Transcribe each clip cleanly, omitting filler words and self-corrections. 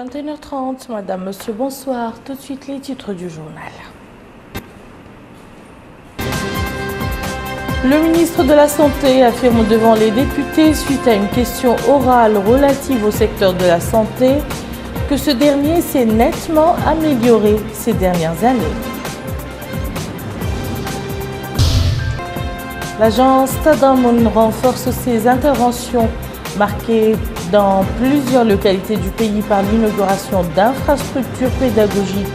21h30, Madame, Monsieur, bonsoir. Tout de suite, les titres du journal. Le ministre de la Santé affirme devant les députés, suite à une question orale relative au secteur de la santé, que ce dernier s'est nettement amélioré ces dernières années. L'agence Tadamon renforce ses interventions marquées dans plusieurs localités du pays par l'inauguration d'infrastructures pédagogiques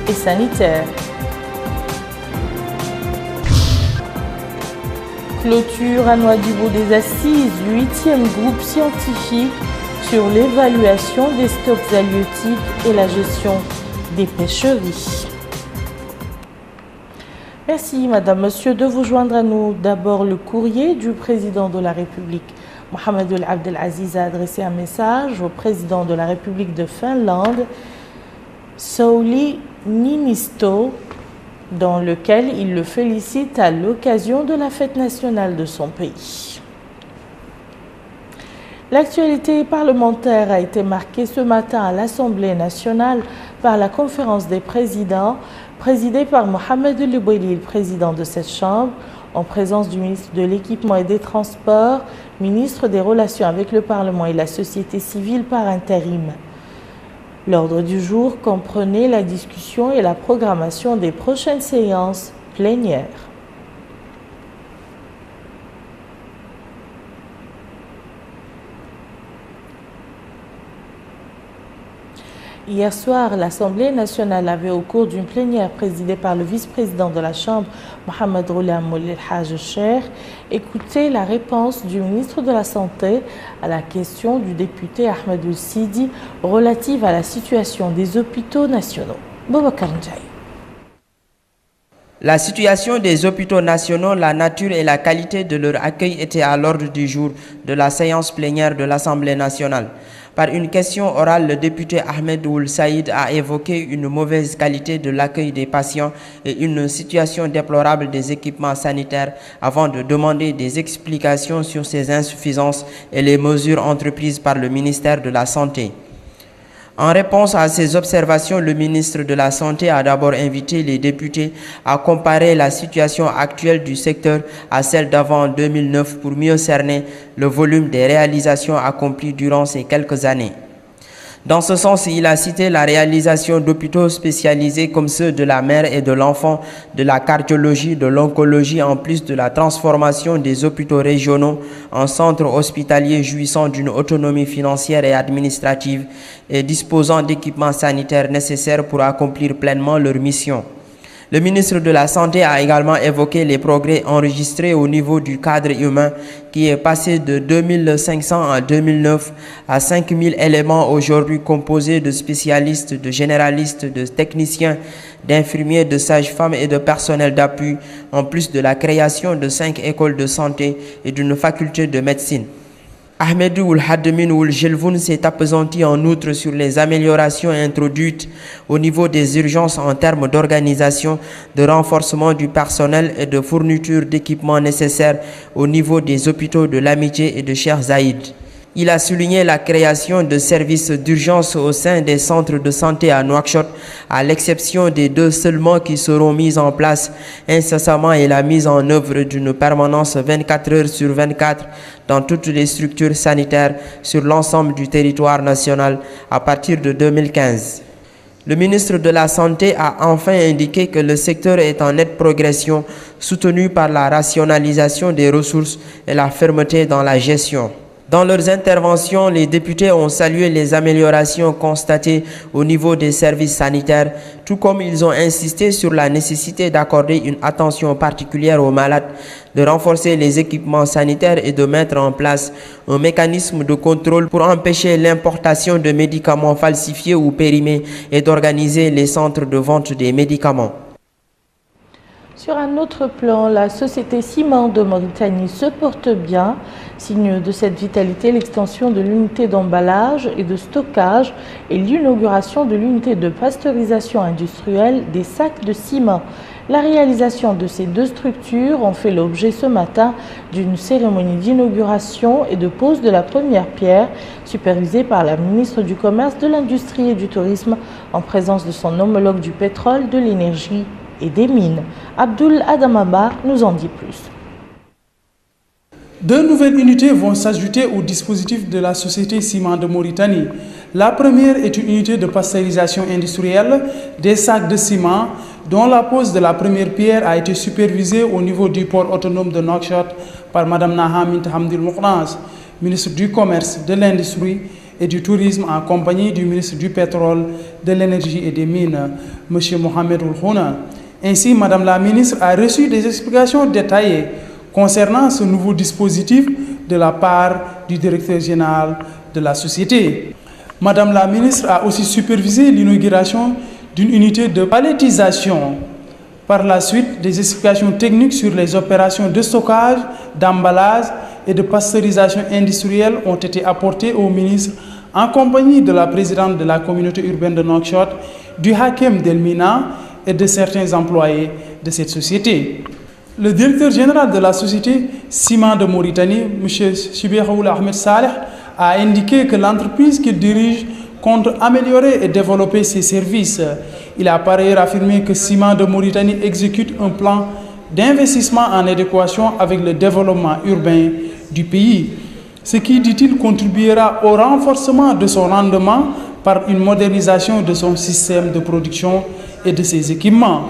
et sanitaires. Clôture à Nouadhibou des Assises, 8e groupe scientifique sur l'évaluation des stocks halieutiques et la gestion des pêcheries. Merci Madame, Monsieur de vous joindre à nous. D'abord, le courrier du président de la République. Mohamed Ould Abdel Aziz a adressé un message au président de la République de Finlande, Sauli Niinisto, dans lequel il le félicite à l'occasion de la fête nationale de son pays. L'actualité parlementaire a été marquée ce matin à l'Assemblée nationale par la conférence des présidents, présidée par Mohamed El Boili, le président de cette chambre, en présence du ministre de l'Équipement et des Transports, ministre des Relations avec le Parlement et la société civile par intérim. L'ordre du jour comprenait la discussion et la programmation des prochaines séances plénières. Hier soir, l'Assemblée nationale avait, au cours d'une plénière présidée par le vice-président de la Chambre, Mohamed Ghulam El Haj Cheikh, écouté la réponse du ministre de la Santé à la question du député Ahmed Ould Sidi relative à la situation des hôpitaux nationaux. Boubacar Ndiaye. La situation des hôpitaux nationaux, la nature et la qualité de leur accueil étaient à l'ordre du jour de la séance plénière de l'Assemblée nationale. Par une question orale, le député Ahmed Ould Saïd a évoqué une mauvaise qualité de l'accueil des patients et une situation déplorable des équipements sanitaires avant de demander des explications sur ces insuffisances et les mesures entreprises par le ministère de la Santé. En réponse à ces observations, le ministre de la Santé a d'abord invité les députés à comparer la situation actuelle du secteur à celle d'avant 2009 pour mieux cerner le volume des réalisations accomplies durant ces quelques années. Dans ce sens, il a cité la réalisation d'hôpitaux spécialisés comme ceux de la mère et de l'enfant, de la cardiologie, de l'oncologie, en plus de la transformation des hôpitaux régionaux en centres hospitaliers jouissant d'une autonomie financière et administrative et disposant d'équipements sanitaires nécessaires pour accomplir pleinement leur mission. Le ministre de la Santé a également évoqué les progrès enregistrés au niveau du cadre humain qui est passé de 2500 en 2009 à 5000 éléments aujourd'hui composés de spécialistes, de généralistes, de techniciens, d'infirmiers, de sages-femmes et de personnel d'appui, en plus de la création de 5 écoles de santé et d'une faculté de médecine. Ahmed Ould Hadmin Ould Jelvoun s'est appesanti en outre sur les améliorations introduites au niveau des urgences en termes d'organisation, de renforcement du personnel et de fourniture d'équipements nécessaires au niveau des hôpitaux de l'Amitié et de Cheikh Zayed. Il a souligné la création de services d'urgence au sein des centres de santé à Nouakchott, à l'exception des 2 seulement qui seront mis en place incessamment et la mise en œuvre d'une permanence 24 heures sur 24 dans toutes les structures sanitaires sur l'ensemble du territoire national à partir de 2015. Le ministre de la Santé a enfin indiqué que le secteur est en nette progression, soutenu par la rationalisation des ressources et la fermeté dans la gestion. Dans leurs interventions, les députés ont salué les améliorations constatées au niveau des services sanitaires, tout comme ils ont insisté sur la nécessité d'accorder une attention particulière aux malades, de renforcer les équipements sanitaires et de mettre en place un mécanisme de contrôle pour empêcher l'importation de médicaments falsifiés ou périmés et d'organiser les centres de vente des médicaments. Sur un autre plan, la société Ciment de Mauritanie se porte bien. Signe de cette vitalité, l'extension de l'unité d'emballage et de stockage et l'inauguration de l'unité de pasteurisation industrielle des sacs de ciment. La réalisation de ces deux structures ont fait l'objet ce matin d'une cérémonie d'inauguration et de pose de la première pierre supervisée par la ministre du Commerce, de l'Industrie et du Tourisme en présence de son homologue du pétrole, de l'énergie et des mines. Abdul Adamaba nous en dit plus. Deux nouvelles unités vont s'ajouter au dispositif de la société Ciment de Mauritanie. La première est une unité de pasteurisation industrielle des sacs de ciment dont la pose de la première pierre a été supervisée au niveau du port autonome de Nouakchott par Mme Nahamint Hamdil Mouknas, ministre du Commerce, de l'Industrie et du Tourisme, en compagnie du ministre du Pétrole, de l'Énergie et des Mines, M. Mohamed Oulhouna. Ainsi, Mme la ministre a reçu des explications détaillées concernant ce nouveau dispositif de la part du directeur général de la société. Madame la ministre a aussi supervisé l'inauguration d'une unité de palettisation. Par la suite, des explications techniques sur les opérations de stockage, d'emballage et de pasteurisation industrielle ont été apportées au ministre en compagnie de la présidente de la communauté urbaine de Nouakchott, du Hakem Delmina et de certains employés de cette société. Le directeur général de la société Ciment de Mauritanie, M. Chibéhoul Ahmed Saleh, a indiqué que l'entreprise qu'il dirige compte améliorer et développer ses services. Il a par ailleurs affirmé que Ciment de Mauritanie exécute un plan d'investissement en adéquation avec le développement urbain du pays, ce qui, dit-il, contribuera au renforcement de son rendement par une modernisation de son système de production et de ses équipements.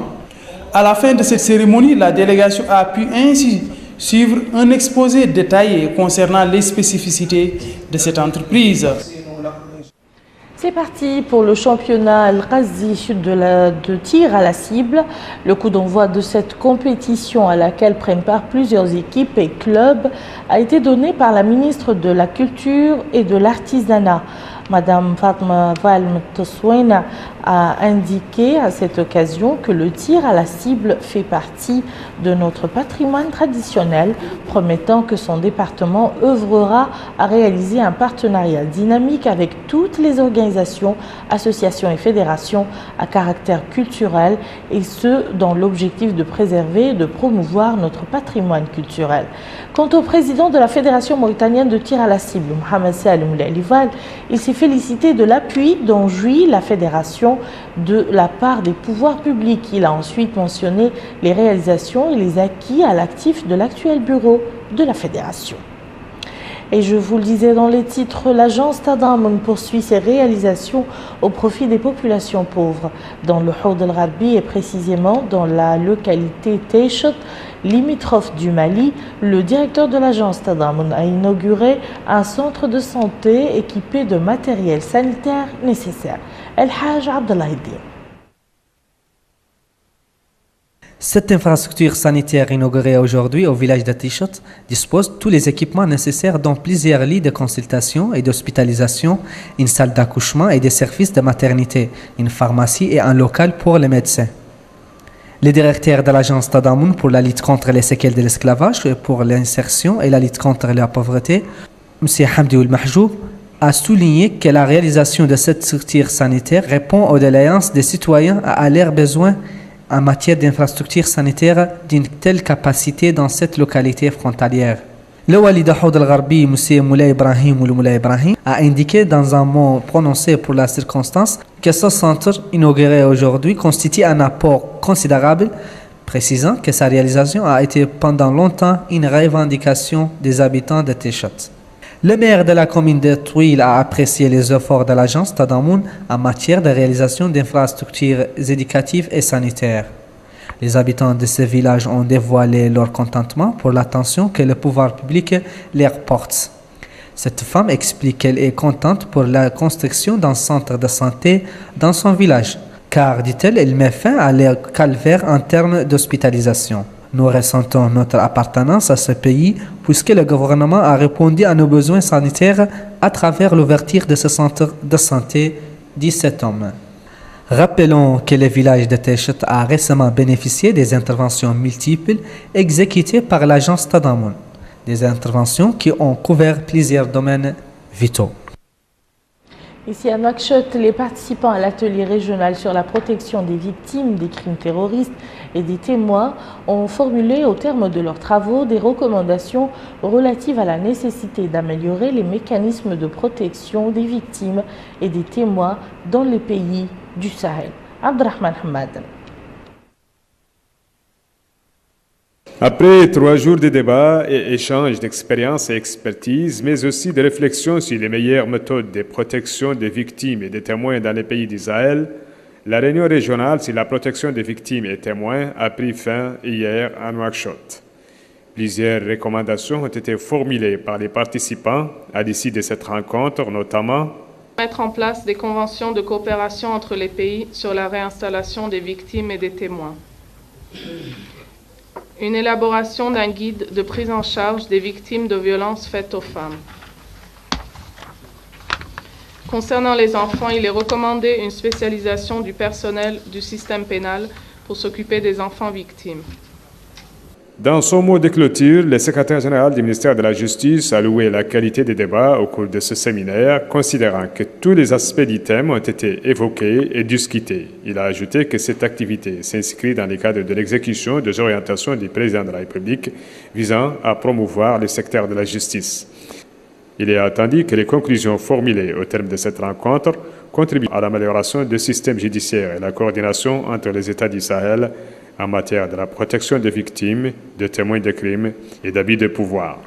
À la fin de cette cérémonie, la délégation a pu ainsi suivre un exposé détaillé concernant les spécificités de cette entreprise. C'est parti pour le championnat Al-Ghazi de tir à la cible. Le coup d'envoi de cette compétition, à laquelle prennent part plusieurs équipes et clubs, a été donné par la ministre de la Culture et de l'Artisanat. Madame Fatma Valm-Toswena a indiqué à cette occasion que le tir à la cible fait partie de notre patrimoine traditionnel, promettant que son département œuvrera à réaliser un partenariat dynamique avec toutes les organisations, associations et fédérations à caractère culturel, et ce, dans l'objectif de préserver et de promouvoir notre patrimoine culturel. Quant au président de la Fédération mauritanienne de tir à la cible, Mohamed Salim Lalival, il s'est félicité de l'appui dont jouit la fédération de la part des pouvoirs publics. Il a ensuite mentionné les réalisations et les acquis à l'actif de l'actuel bureau de la fédération. Et je vous le disais dans les titres, l'agence Tadammoun poursuit ses réalisations au profit des populations pauvres. Dans le Houd el-Gharbi et précisément dans la localité Taïchot, limitrophe du Mali, le directeur de l'agence Tadammoun a inauguré un centre de santé équipé de matériel sanitaire nécessaire. El Haj Abdelhaïdi. Cette infrastructure sanitaire inaugurée aujourd'hui au village de Taïchot dispose de tous les équipements nécessaires, dont plusieurs lits de consultation et d'hospitalisation, une salle d'accouchement et des services de maternité, une pharmacie et un local pour les médecins. Le directeur de l'agence Tadammoun pour la lutte contre les séquelles de l'esclavage et pour l'insertion et la lutte contre la pauvreté, M. Hamdi Ould Mahjoub, a souligné que la réalisation de cette structure sanitaire répond aux doléances des citoyens à leurs besoins en matière d'infrastructures sanitaires d'une telle capacité dans cette localité frontalière. Le wali de Houd el-Gharbi, M. Moulay Ibrahim, a indiqué dans un mot prononcé pour la circonstance que ce centre inauguré aujourd'hui constitue un apport considérable, précisant que sa réalisation a été pendant longtemps une revendication des habitants de Taïchot. Le maire de la commune de Touil a apprécié les efforts de l'agence Tadammoun en matière de réalisation d'infrastructures éducatives et sanitaires. Les habitants de ce village ont dévoilé leur contentement pour l'attention que le pouvoir public leur porte. Cette femme explique qu'elle est contente pour la construction d'un centre de santé dans son village, car, dit-elle, elle met fin à leur calvaire en termes d'hospitalisation. Nous ressentons notre appartenance à ce pays puisque le gouvernement a répondu à nos besoins sanitaires à travers l'ouverture de ce centre de santé, dit cet homme. Rappelons que le village de Taïchot a récemment bénéficié des interventions multiples exécutées par l'agence Tadammoun, des interventions qui ont couvert plusieurs domaines vitaux. Ici à Nouakchott, les participants à l'atelier régional sur la protection des victimes des crimes terroristes et des témoins ont formulé au terme de leurs travaux des recommandations relatives à la nécessité d'améliorer les mécanismes de protection des victimes et des témoins dans les pays du Sahel. Abdrahman Hamad. Après 3 jours de débats et échanges d'expériences et expertises, mais aussi de réflexions sur les meilleures méthodes de protection des victimes et des témoins dans les pays d'Israël, la réunion régionale sur la protection des victimes et témoins a pris fin hier à Nouakchott. Plusieurs recommandations ont été formulées par les participants à l'issue de cette rencontre, notamment mettre en place des conventions de coopération entre les pays sur la réinstallation des victimes et des témoins. Une élaboration d'un guide de prise en charge des victimes de violences faites aux femmes. Concernant les enfants, il est recommandé une spécialisation du personnel du système pénal pour s'occuper des enfants victimes. Dans son mot de clôture, le secrétaire général du ministère de la Justice a loué la qualité des débats au cours de ce séminaire, considérant que tous les aspects du thème ont été évoqués et discutés. Il a ajouté que cette activité s'inscrit dans le cadre de l'exécution des orientations du président de la République visant à promouvoir le secteur de la justice. Il est attendu que les conclusions formulées au terme de cette rencontre contribuent à l'amélioration du système judiciaire et la coordination entre les États du Sahel en matière de la protection des victimes, de témoins de crimes et d'abus de pouvoir.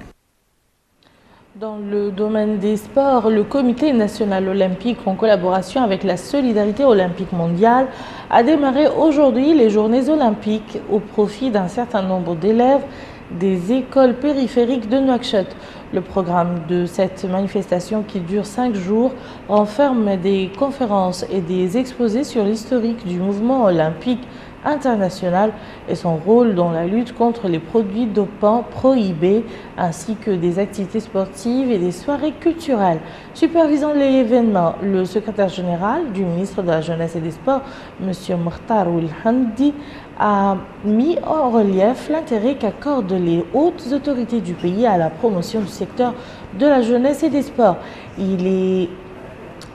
Dans le domaine des sports, le Comité national olympique, en collaboration avec la Solidarité olympique mondiale, a démarré aujourd'hui les journées olympiques au profit d'un certain nombre d'élèves des écoles périphériques de Nouakchott. Le programme de cette manifestation, qui dure 5 jours, renferme des conférences et des exposés sur l'historique du mouvement olympique international et son rôle dans la lutte contre les produits dopants prohibés, ainsi que des activités sportives et des soirées culturelles. Supervisant l'événement, le secrétaire général du ministre de la Jeunesse et des Sports, M. Mokhtar Ould-Hamdi, a mis en relief l'intérêt qu'accordent les hautes autorités du pays à la promotion du secteur de la jeunesse et des sports.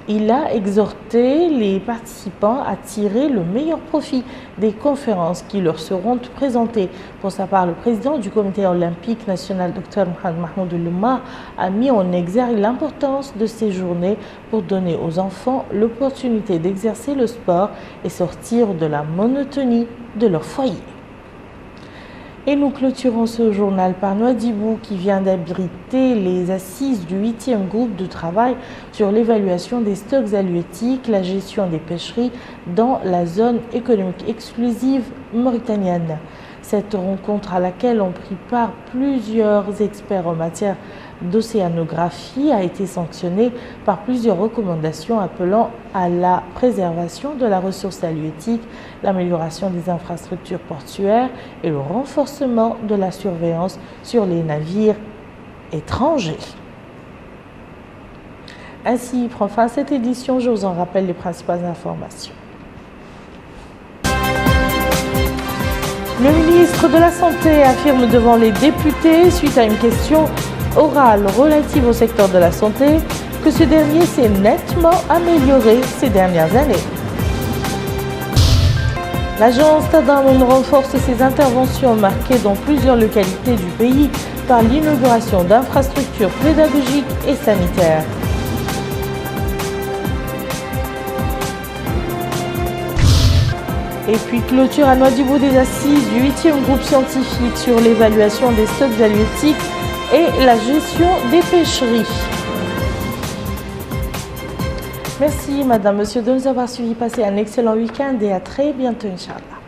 Il a exhorté les participants à tirer le meilleur profit des conférences qui leur seront présentées. Pour sa part, le président du Comité olympique national, Dr Mohamed Mahmoud Louma, a mis en exergue l'importance de ces journées pour donner aux enfants l'opportunité d'exercer le sport et sortir de la monotonie de leur foyer. Et nous clôturons ce journal par Nouadhibou qui vient d'abriter les assises du 8e groupe de travail sur l'évaluation des stocks halieutiques, la gestion des pêcheries dans la zone économique exclusive mauritanienne. Cette rencontre, à laquelle ont pris part plusieurs experts en matière d'océanographie, a été sanctionnée par plusieurs recommandations appelant à la préservation de la ressource halieutique, l'amélioration des infrastructures portuaires et le renforcement de la surveillance sur les navires étrangers. Ainsi prend fin cette édition. Je vous en rappelle les principales informations. Le ministre de la Santé affirme devant les députés, suite à une question orale relative au secteur de la santé, que ce dernier s'est nettement amélioré ces dernières années. L'agence Tadamon renforce ses interventions marquées dans plusieurs localités du pays par l'inauguration d'infrastructures pédagogiques et sanitaires. Et puis clôture à Nouadhibou des assises du 8e groupe scientifique sur l'évaluation des stocks halieutiques et la gestion des pêcheries. Merci Madame, Monsieur de nous avoir suivis. Passez un excellent week-end et à très bientôt, Inch'Allah.